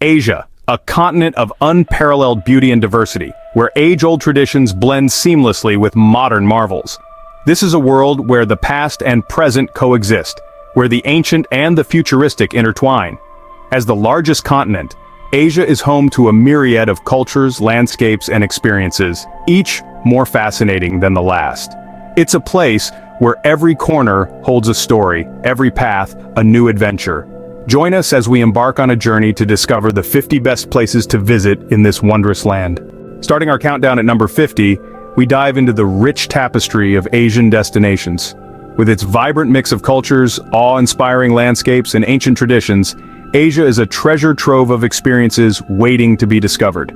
Asia, a continent of unparalleled beauty and diversity, where age-old traditions blend seamlessly with modern marvels. This is a world where the past and present coexist, where the ancient and the futuristic intertwine. As the largest continent, Asia is home to a myriad of cultures, landscapes, and experiences, each more fascinating than the last. It's a place where every corner holds a story, every path a new adventure. Join us as we embark on a journey to discover the 50 best places to visit in this wondrous land. Starting our countdown at number 50, we dive into the rich tapestry of Asian destinations. With its vibrant mix of cultures, awe-inspiring landscapes, and ancient traditions, Asia is a treasure trove of experiences waiting to be discovered.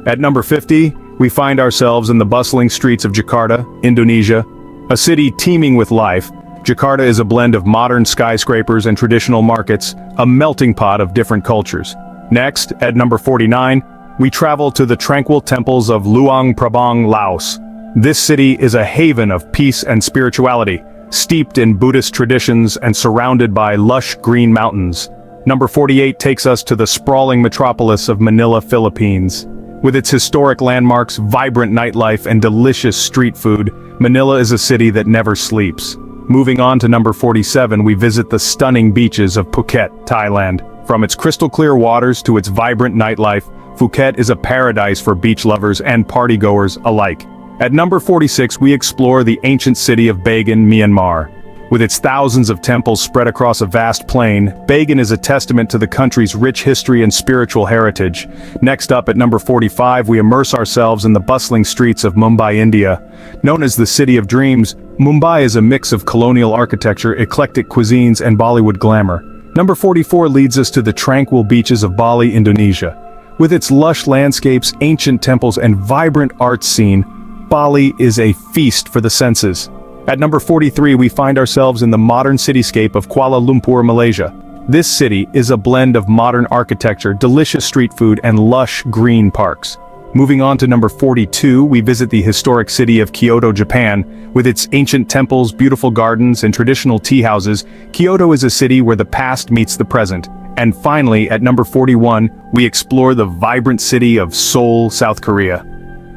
At number 50, we find ourselves in the bustling streets of Jakarta, Indonesia, a city teeming with life. Jakarta is a blend of modern skyscrapers and traditional markets, a melting pot of different cultures. Next, at number 49, we travel to the tranquil temples of Luang Prabang, Laos. This city is a haven of peace and spirituality, steeped in Buddhist traditions and surrounded by lush green mountains. Number 48 takes us to the sprawling metropolis of Manila, Philippines. With its historic landmarks, vibrant nightlife, and delicious street food, Manila is a city that never sleeps. Moving on to number 47, we visit the stunning beaches of Phuket, Thailand. From its crystal-clear waters to its vibrant nightlife, Phuket is a paradise for beach lovers and partygoers alike. At number 46, we explore the ancient city of Bagan, Myanmar. With its thousands of temples spread across a vast plain, Bagan is a testament to the country's rich history and spiritual heritage. Next up, at number 45, we immerse ourselves in the bustling streets of Mumbai, India. Known as the City of Dreams, Mumbai is a mix of colonial architecture, eclectic cuisines, and Bollywood glamour. Number 44 leads us to the tranquil beaches of Bali, Indonesia. With its lush landscapes, ancient temples, and vibrant art scene, Bali is a feast for the senses. At number 43, we find ourselves in the modern cityscape of Kuala Lumpur, Malaysia. This city is a blend of modern architecture, delicious street food, and lush green parks. Moving on to number 42, we visit the historic city of Kyoto, Japan. With its ancient temples, beautiful gardens, and traditional tea houses, Kyoto is a city where the past meets the present. And finally, at number 41, we explore the vibrant city of Seoul, South Korea.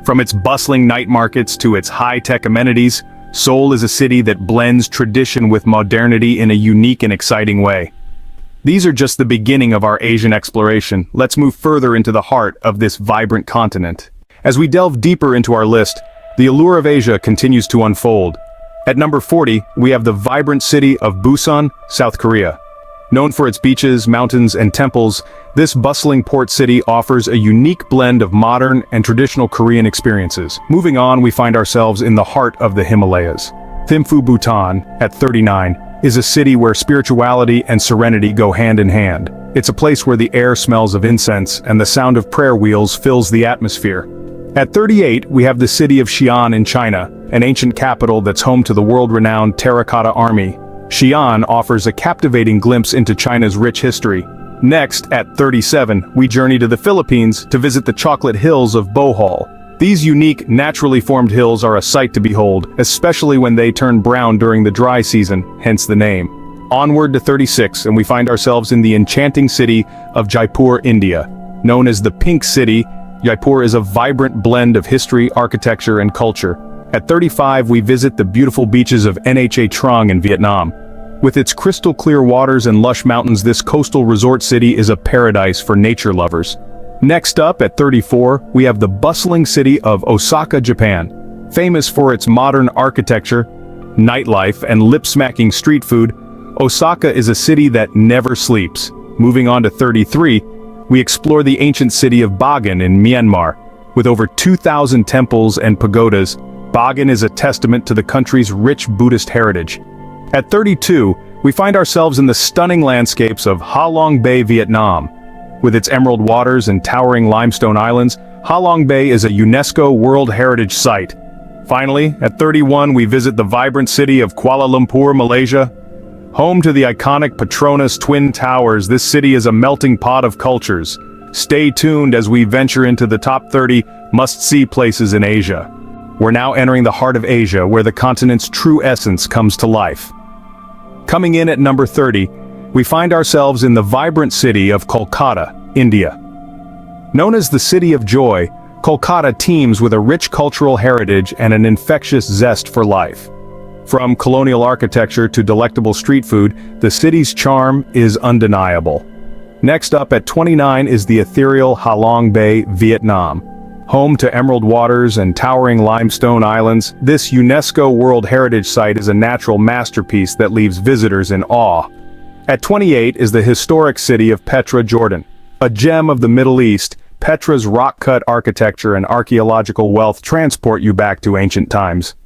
From its bustling night markets to its high-tech amenities, Seoul is a city that blends tradition with modernity in a unique and exciting way. These are just the beginning of our Asian exploration. Let's move further into the heart of this vibrant continent. As we delve deeper into our list, the allure of Asia continues to unfold. At number 40, we have the vibrant city of Busan, South Korea. Known for its beaches, mountains, and temples, this bustling port city offers a unique blend of modern and traditional Korean experiences. Moving on, we find ourselves in the heart of the Himalayas. Thimphu, Bhutan, at 39, is a city where spirituality and serenity go hand in hand. It's a place where the air smells of incense and the sound of prayer wheels fills the atmosphere. At 38, we have the city of Xi'an in China, an ancient capital that's home to the world-renowned Terracotta Army. Xi'an offers a captivating glimpse into China's rich history. Next, at 37, we journey to the Philippines to visit the chocolate hills of Bohol. These unique, naturally formed hills are a sight to behold, especially when they turn brown during the dry season, hence the name. Onward to 36, and we find ourselves in the enchanting city of Jaipur, India. Known as the Pink City, Jaipur is a vibrant blend of history, architecture, and culture. At 35, we visit the beautiful beaches of Nha Trang in Vietnam. With its crystal-clear waters and lush mountains, this coastal resort city is a paradise for nature lovers. Next up, at 34, we have the bustling city of Osaka, Japan. Famous for its modern architecture, nightlife, and lip-smacking street food, Osaka is a city that never sleeps. Moving on to 33, we explore the ancient city of Bagan in Myanmar. With over 2,000 temples and pagodas, Bagan is a testament to the country's rich Buddhist heritage. At 32, we find ourselves in the stunning landscapes of Ha Long Bay, Vietnam. With its emerald waters and towering limestone islands, Ha Long Bay is a UNESCO World Heritage Site. Finally, at 31, we visit the vibrant city of Kuala Lumpur, Malaysia. Home to the iconic Petronas Twin Towers, this city is a melting pot of cultures. Stay tuned as we venture into the top 30 must-see places in Asia. We're now entering the heart of Asia, where the continent's true essence comes to life. Coming in at number 30, we find ourselves in the vibrant city of Kolkata, India. Known as the City of Joy, Kolkata teems with a rich cultural heritage and an infectious zest for life. From colonial architecture to delectable street food, the city's charm is undeniable. Next up at 29 is the ethereal Ha Long Bay, Vietnam. Home to emerald waters and towering limestone islands, this UNESCO World Heritage Site is a natural masterpiece that leaves visitors in awe. At 28 is the historic city of Petra, Jordan. A gem of the Middle East, Petra's rock-cut architecture and archaeological wealth transport you back to ancient times.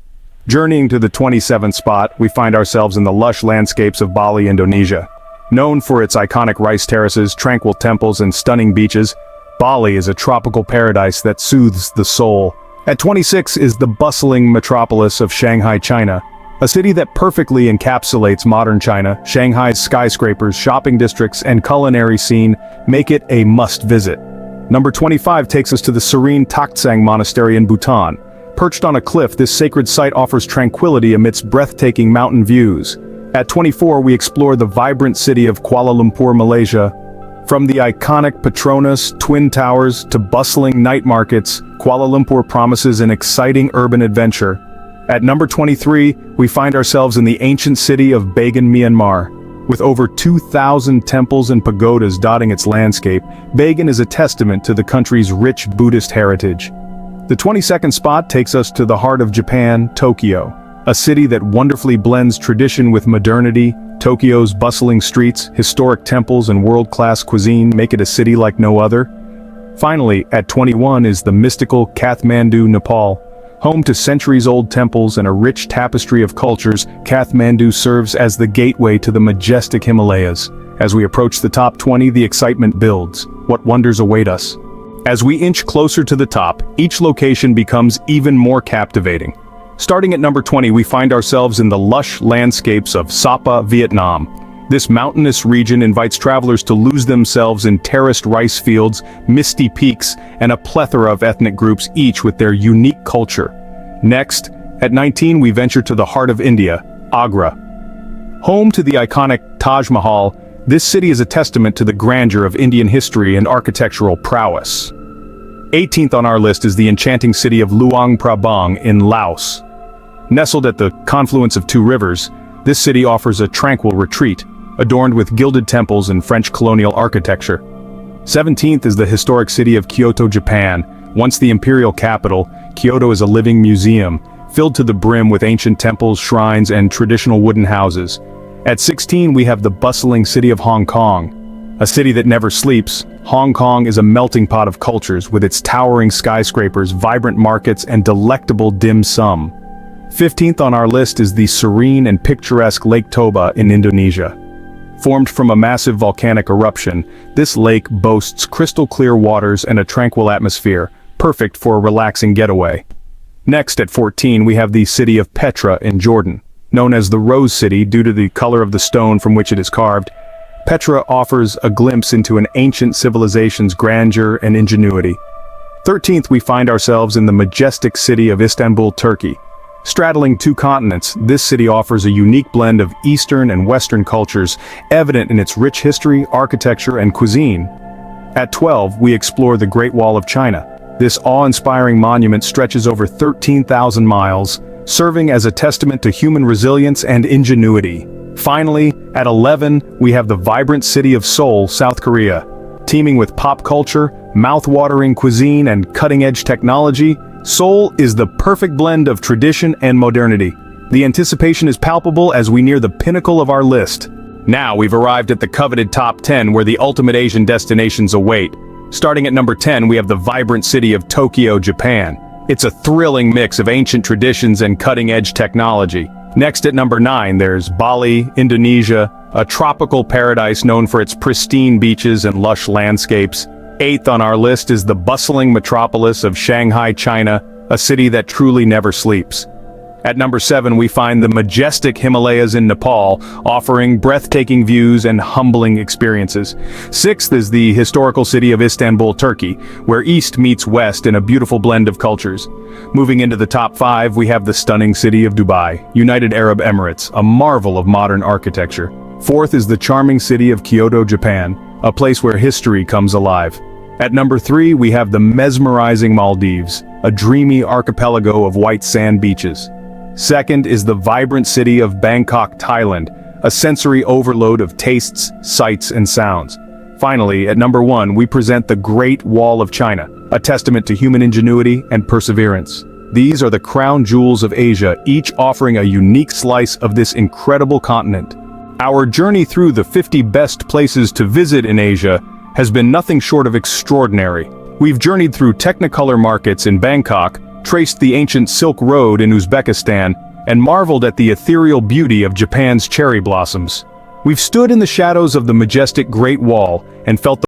Journeying to the 27th spot, we find ourselves in the lush landscapes of Bali, Indonesia. Known for its iconic rice terraces, tranquil temples, and stunning beaches, Bali is a tropical paradise that soothes the soul. At 26 is the bustling metropolis of Shanghai, China. A city that perfectly encapsulates modern China. Shanghai's skyscrapers, shopping districts, and culinary scene make it a must-visit. Number 25 takes us to the serene Taktsang Monastery in Bhutan. Perched on a cliff, this sacred site offers tranquility amidst breathtaking mountain views. At 24, we explore the vibrant city of Kuala Lumpur, Malaysia. From the iconic Petronas Twin Towers to bustling night markets, Kuala Lumpur promises an exciting urban adventure. At number 23, we find ourselves in the ancient city of Bagan, Myanmar. With over 2,000 temples and pagodas dotting its landscape, Bagan is a testament to the country's rich Buddhist heritage. The 22nd spot takes us to the heart of Japan, Tokyo. A city that wonderfully blends tradition with modernity. Tokyo's bustling streets, historic temples, and world-class cuisine make it a city like no other. Finally, at 21 is the mystical Kathmandu, Nepal. Home to centuries-old temples and a rich tapestry of cultures, Kathmandu serves as the gateway to the majestic Himalayas. As we approach the top 20, the excitement builds. What wonders await us? As we inch closer to the top, each location becomes even more captivating. Starting at number 20, we find ourselves in the lush landscapes of Sapa, Vietnam. This mountainous region invites travelers to lose themselves in terraced rice fields, misty peaks, and a plethora of ethnic groups, each with their unique culture. Next, at 19, we venture to the heart of India, Agra. Home to the iconic Taj Mahal, this city is a testament to the grandeur of Indian history and architectural prowess. 18th on our list is the enchanting city of Luang Prabang in Laos. Nestled at the confluence of two rivers, this city offers a tranquil retreat, adorned with gilded temples and French colonial architecture. 17th is the historic city of Kyoto, Japan. Once the imperial capital, Kyoto is a living museum, filled to the brim with ancient temples, shrines, and traditional wooden houses. At 16, we have the bustling city of Hong Kong. A city that never sleeps, Hong Kong is a melting pot of cultures with its towering skyscrapers, vibrant markets, and delectable dim sum. 15th on our list is the serene and picturesque Lake Toba in Indonesia. Formed from a massive volcanic eruption, this lake boasts crystal-clear waters and a tranquil atmosphere, perfect for a relaxing getaway. Next, at 14, we have the city of Petra in Jordan. Known as the Rose City due to the color of the stone from which it is carved, Petra offers a glimpse into an ancient civilization's grandeur and ingenuity. 13th, we find ourselves in the majestic city of Istanbul, Turkey. Straddling two continents, this city offers a unique blend of Eastern and Western cultures, evident in its rich history, architecture, and cuisine. At 12, we explore the Great Wall of China. This awe-inspiring monument stretches over 13,000 miles, serving as a testament to human resilience and ingenuity. Finally, at 11, we have the vibrant city of Seoul, South Korea. Teeming with pop culture, mouth-watering cuisine, and cutting-edge technology, Seoul is the perfect blend of tradition and modernity. The anticipation is palpable as we near the pinnacle of our list. Now we've arrived at the coveted top 10 where the ultimate Asian destinations await. Starting at number 10, we have the vibrant city of Tokyo, Japan. It's a thrilling mix of ancient traditions and cutting-edge technology. Next at number 9, there's Bali, Indonesia, a tropical paradise known for its pristine beaches and lush landscapes. 8th on our list is the bustling metropolis of Shanghai, China, a city that truly never sleeps. At number 7, we find the majestic Himalayas in Nepal, offering breathtaking views and humbling experiences. 6th is the historical city of Istanbul, Turkey, where East meets West in a beautiful blend of cultures. Moving into the top 5, we have the stunning city of Dubai, United Arab Emirates, a marvel of modern architecture. Fourth is the charming city of Kyoto, Japan, a place where history comes alive. At number 3, we have the mesmerizing Maldives, a dreamy archipelago of white sand beaches. Second is the vibrant city of Bangkok, Thailand, a sensory overload of tastes, sights, and sounds. Finally, at number 1, we present the Great Wall of China, a testament to human ingenuity and perseverance. These are the crown jewels of Asia, each offering a unique slice of this incredible continent. Our journey through the 50 best places to visit in Asia has been nothing short of extraordinary. We've journeyed through Technicolor markets in Bangkok, traced the ancient Silk Road in Uzbekistan, and marveled at the ethereal beauty of Japan's cherry blossoms. We've stood in the shadows of the majestic Great Wall and felt the